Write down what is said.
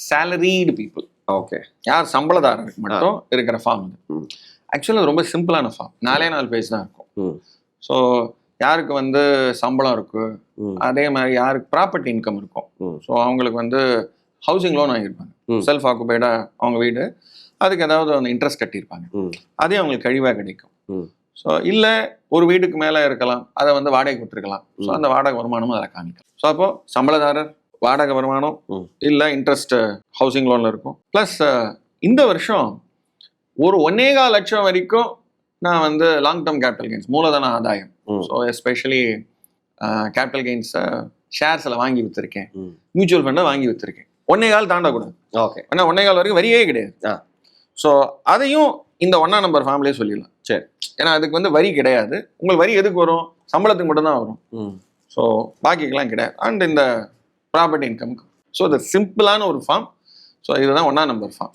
salaried people. Okay. யார் சம்பளதாரருக்கு மட்டும் இருக்கிற ஃபார்ம் இது. ஆக்சுவலாக ரொம்ப சிம்பிளான ஃபார்ம், 4 பேஜ் தான் இருக்கும். ஸோ யாருக்கு வந்து சம்பளம் இருக்கு, அதே மாதிரி யாருக்கு ப்ராப்பர்ட்டி இன்கம் இருக்கும், ஸோ அவங்களுக்கு வந்து ஹவுசிங் லோன் வாங்கியிருப்பாங்க, செல்ஃப் ஆக்குபைடா அவங்க வீடு, அதுக்கு ஏதாவது அந்த இன்ட்ரெஸ்ட் கட்டியிருப்பாங்க, அதே அவங்களுக்கு கழிவாக கிடைக்கும். ஸோ இல்லை ஒரு வீட்டுக்கு மேலே இருக்கலாம், அதை வந்து வாடகை விட்டுருக்கலாம், ஸோ அந்த வாடகை வருமானமும் அதில் காமிக்கலாம். ஸோ அப்போ சம்பளதாரர், வாடகை வருமானம், இல்லை இன்ட்ரெஸ்ட் ஹவுசிங் லோனில் இருக்கும். ப்ளஸ் இந்த வருஷம் ஒரு 1.25 லட்சம் வரைக்கும் நான் வந்து லாங் டேர்ம் கேபிட்டல் கெயின்ஸ், மூலதன ஆதாயம், ஸோ எஸ்பெஷலி கேபிட்டல் கெயின்ஸை ஷேர்ஸில் வாங்கி விற்றுருக்கேன், மியூச்சுவல் ஃபண்டை வாங்கி விற்றுருக்கேன். 1.25 தாண்டக்கூடாது. ஓகே. ஏன்னா 1.25 வரைக்கும் வரியே கிடையாது. ஸோ அதையும் இந்த 1ஆம் நம்பர் ஃபார்ம்லேயே சொல்லிடலாம். சரி, ஏன்னா அதுக்கு வந்து வரி கிடையாது. உங்களுக்கு வரி எதுக்கு வரும்? சம்பளத்துக்கு மட்டும்தான் வரும். ஸோ பாக்கிக்கெல்லாம் கிடையாது. அண்ட் இந்த ப்ராப்பர்ட்டி இன்கம்க்கு. ஸோ இது சிம்பிளான ஒரு ஃபார்ம். ஸோ இதுதான் 1ஆம் நம்பர் ஃபார்ம்.